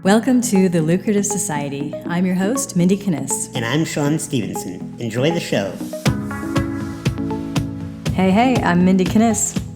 Welcome to the Lucrative Society. I'm your host, Mindie and And I'm Sean Stevenson. Enjoy the show. Hey, I'm Mindie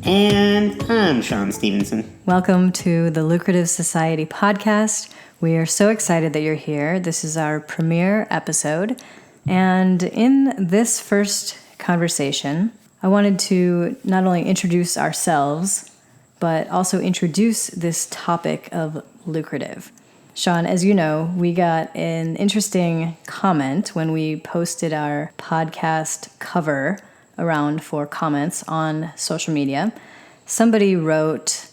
And I'm Sean Stevenson. Welcome to the Lucrative Society podcast. We are so excited that you're here. This is our premiere episode. And in this first conversation, I wanted to not only introduce ourselves, but also introduce this topic of lucrative. Sean, as you know, we got an interesting comment when we posted our podcast cover around for comments on social media. Somebody wrote,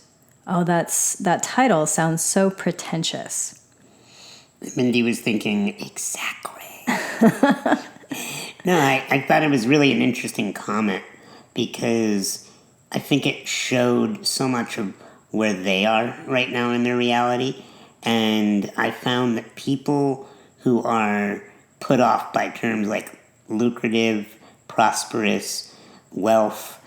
that title sounds so pretentious. Mindie was thinking, exactly. No, I thought it was really an interesting comment because I think it showed so much of where they are right now in their reality. And I found that people who are put off by terms like lucrative, prosperous, wealth,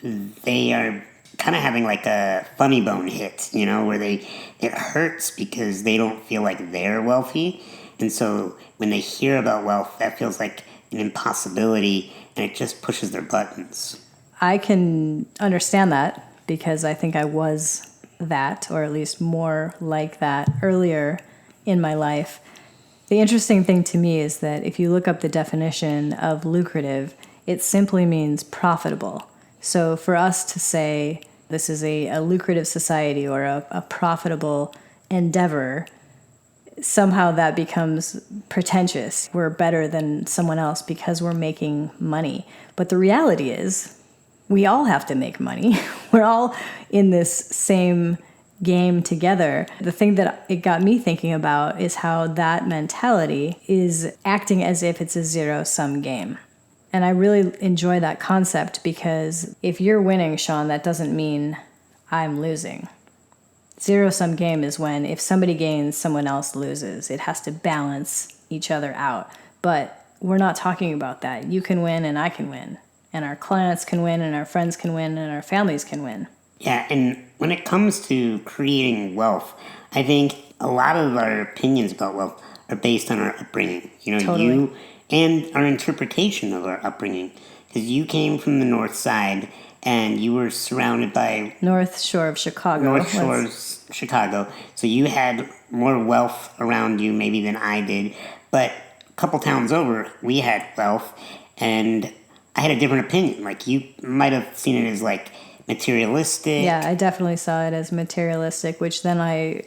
they are kind of having like a funny bone hit, where it hurts because they don't feel like they're wealthy. And so when they hear about wealth, that feels like an impossibility and it just pushes their buttons. I can understand that because I think I was that, or at least more like that earlier in my life. The interesting thing to me is that if you look up the definition of lucrative, it simply means profitable. So for us to say this is a lucrative society or a profitable endeavor, somehow that becomes pretentious. We're better than someone else because we're making money. But the reality is, we all have to make money. We're all in this same game together. The thing that it got me thinking about is how that mentality is acting as if it's a zero-sum game. And I really enjoy that concept because if you're winning, Sean, that doesn't mean I'm losing. Zero-sum game is when if somebody gains, someone else loses. It has to balance each other out. But we're not talking about that. You can win and I can win. And our clients can win, and our friends can win, and our families can win. Yeah, and when it comes to creating wealth, I think a lot of our opinions about wealth are based on our upbringing. Totally. You and our interpretation of our upbringing. Because you came from the north side, and you were surrounded by... North Shore of Chicago. Chicago. So you had more wealth around you maybe than I did. But a couple towns over, we had wealth, and I had a different opinion. Like, you might have seen it as, like, materialistic. Yeah, I definitely saw it as materialistic, which then I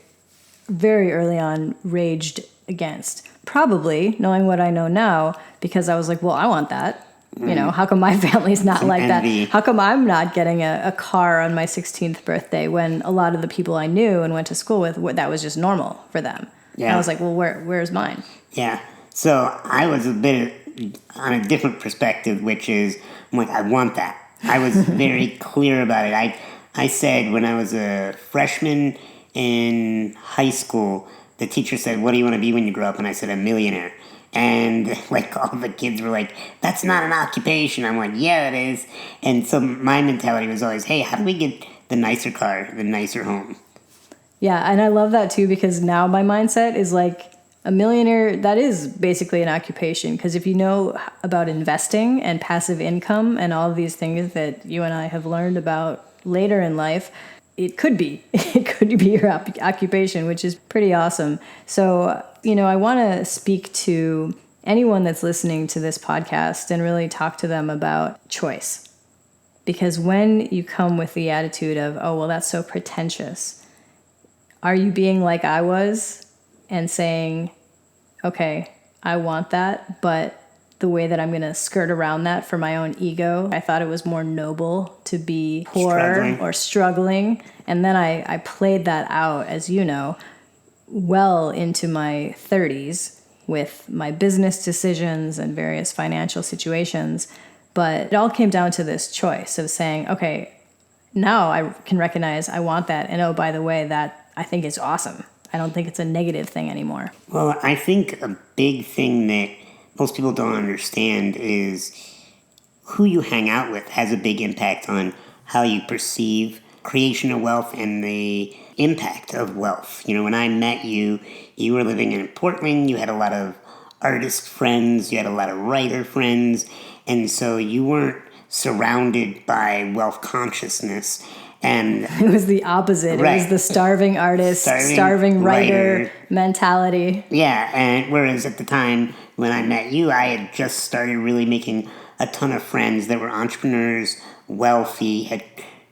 very early on raged against. Probably, knowing what I know now, because I was like, well, I want that. How come my family's not like envy. that? How come I'm not getting a car on my 16th birthday when a lot of the people I knew and went to school with, that was just normal for them? Yeah. And I was like, well, where's mine? Yeah. So I was a bit on a different perspective, which is, I'm like, I want that. I was very clear about it. I said when I was a freshman in high school, the teacher said, what do you want to be when you grow up? And I said, a millionaire. And like all the kids were like, that's not an occupation. I'm like, yeah, it is. And so my mentality was always, hey, how do we get the nicer car, the nicer home? Yeah, and I love that too because now my mindset is like, a millionaire, that is basically an occupation because if you know about investing and passive income and all of these things that you and I have learned about later in life, it could be your occupation, which is pretty awesome. So, I want to speak to anyone that's listening to this podcast and really talk to them about choice. Because when you come with the attitude of, oh, well, that's so pretentious, are you being like I was? And saying, okay, I want that, but the way that I'm going to skirt around that for my own ego, I thought it was more noble to be poor or struggling. And then I played that out, as you know, well into my 30s with my business decisions and various financial situations. But it all came down to this choice of saying, okay, now I can recognize I want that. And oh, by the way, that I think is awesome. I don't think it's a negative thing anymore. Well, I think a big thing that most people don't understand is who you hang out with has a big impact on how you perceive creation of wealth and the impact of wealth. You know, when I met you, you were living in Portland, you had a lot of artist friends, you had a lot of writer friends, and so you weren't surrounded by wealth consciousness. And it was the opposite. Right. It was the starving artist, starving writer mentality. Yeah, and whereas at the time when I met you, I had just started really making a ton of friends that were entrepreneurs, wealthy, had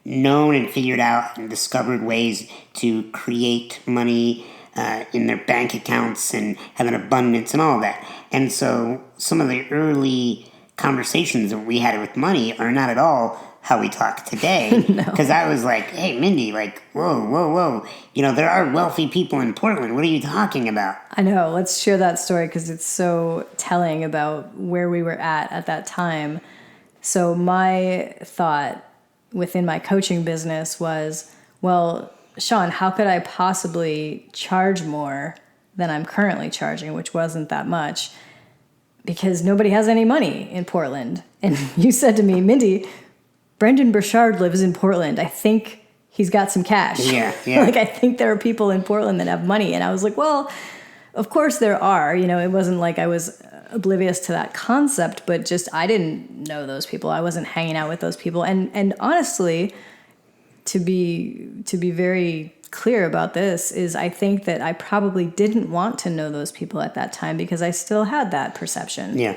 known and figured out and discovered ways to create money in their bank accounts and have an abundance and all of that. And so some of the early conversations that we had with money are not at all how we talk today. Because I was like, hey, Mindie, like, whoa. You know, there are wealthy people in Portland. What are you talking about? I know. Let's share that story because it's so telling about where we were at that time. So my thought within my coaching business was, well, Sean, how could I possibly charge more than I'm currently charging, which wasn't that much, because nobody has any money in Portland. And you said to me, Mindie, Brendan Burchard lives in Portland. I think he's got some cash. Yeah. Like, I think there are people in Portland that have money. And I was like, well, of course there are. You know, it wasn't like I was oblivious to that concept, but just I didn't know those people. I wasn't hanging out with those people. And honestly, to be very clear about this, is I think that I probably didn't want to know those people at that time because I still had that perception. Yeah.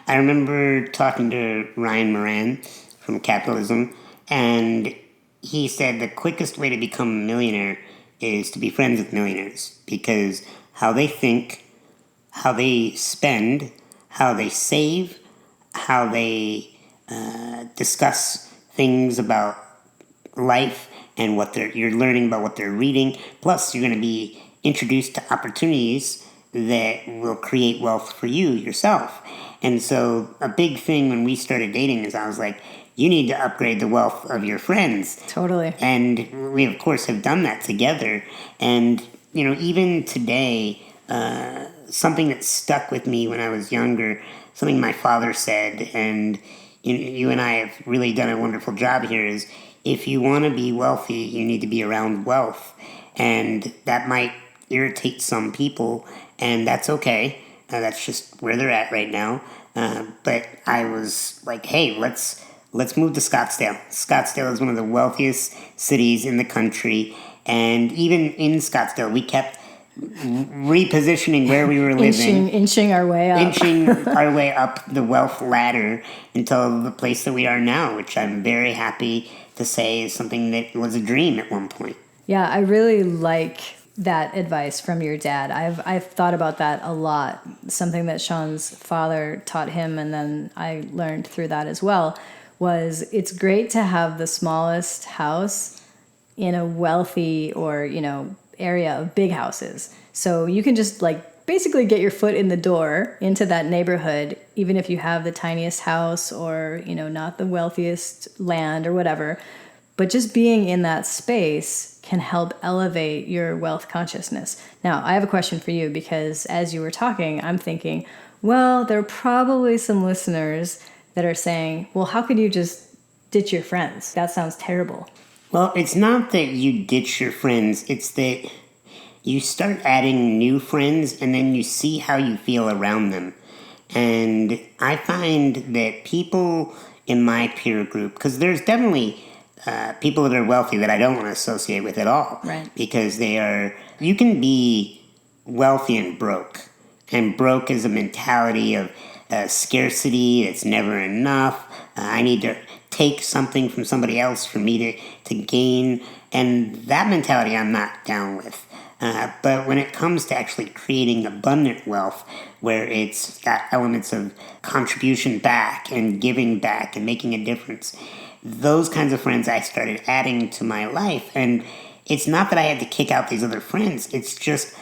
I remember talking to Ryan Moran from Capitalism, and he said the quickest way to become a millionaire is to be friends with millionaires, because how they think, how they spend, how they save, how they discuss things about life and what you're learning about what they're reading. Plus, you're going to be introduced to opportunities that will create wealth for you yourself. And so a big thing when we started dating is I was like, you need to upgrade the wealth of your friends. Totally. And we, of course, have done that together. And, you know, even today, something that stuck with me when I was younger, something my father said, and you and I have really done a wonderful job here, is if you want to be wealthy, you need to be around wealth. And that might irritate some people, and that's okay. That's just where they're at right now. But I was like, hey, let's move to Scottsdale. Scottsdale is one of the wealthiest cities in the country. And even in Scottsdale, we kept repositioning where we were living. Inching our way up. Inching our way up the wealth ladder until the place that we are now, which I'm very happy to say is something that was a dream at one point. Yeah, I really like that advice from your dad. I've thought about that a lot. Something that Sean's father taught him, and then I learned through that as well, was it's great to have the smallest house in a wealthy or, you know, area of big houses. So you can just like basically get your foot in the door into that neighborhood, even if you have the tiniest house or, you know, not the wealthiest land or whatever. But just being in that space can help elevate your wealth consciousness. Now, I have a question for you, because as you were talking, I'm thinking, well, there are probably some listeners that are saying, well, how could you just ditch your friends? That sounds terrible. Well, it's not that you ditch your friends. It's that you start adding new friends and then you see how you feel around them. And I find that people in my peer group, because there's definitely people that are wealthy that I don't want to associate with at all. Right. Because you can be wealthy and broke. And broke is a mentality of scarcity. It's never enough. I need to take something from somebody else for me to gain. And that mentality I'm not down with. But when it comes to actually creating abundant wealth, where it's got elements of contribution back and giving back and making a difference, those kinds of friends I started adding to my life. And it's not that I had to kick out these other friends. It's just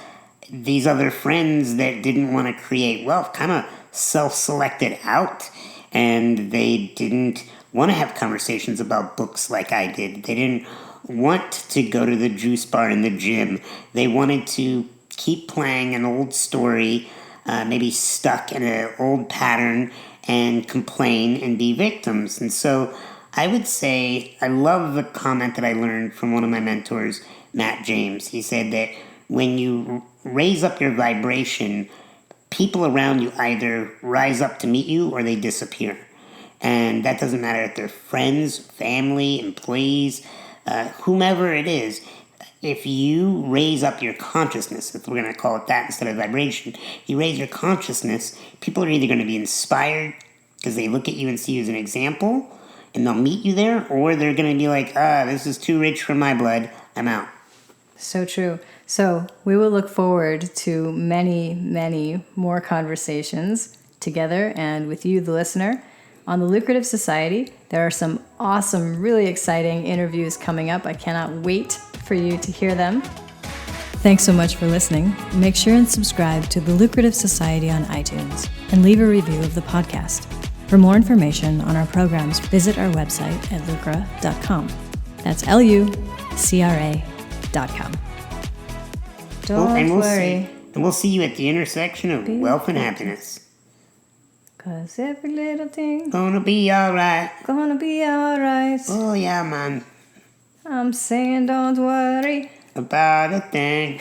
these other friends that didn't want to create wealth kind of self-selected out. And they didn't want to have conversations about books like I did. They didn't want to go to the juice bar in the gym. They wanted to keep playing an old story, maybe stuck in an old pattern, and complain and be victims. And so I would say I love the comment that I learned from one of my mentors, Matt James. He said that when you raise up your vibration, people around you either rise up to meet you or they disappear. And that doesn't matter if they're friends, family, employees, whomever it is. If you raise up your consciousness, if we're going to call it that instead of vibration, you raise your consciousness, people are either going to be inspired because they look at you and see you as an example, and they'll meet you there, or they're going to be like, this is too rich for my blood, I'm out. So true. So we will look forward to many, many more conversations together and with you, the listener. On the Lucrative Society, there are some awesome, really exciting interviews coming up. I cannot wait for you to hear them. Thanks so much for listening. Make sure and subscribe to the Lucrative Society on iTunes and leave a review of the podcast. For more information on our programs, visit our website at lucra.com. That's LUCRA.com. Don't worry. And we'll see you at the intersection of wealth and happiness. 'Cause every little thing Gonna be alright. gonna be alright. Oh yeah, man. I'm saying don't worry About a thing.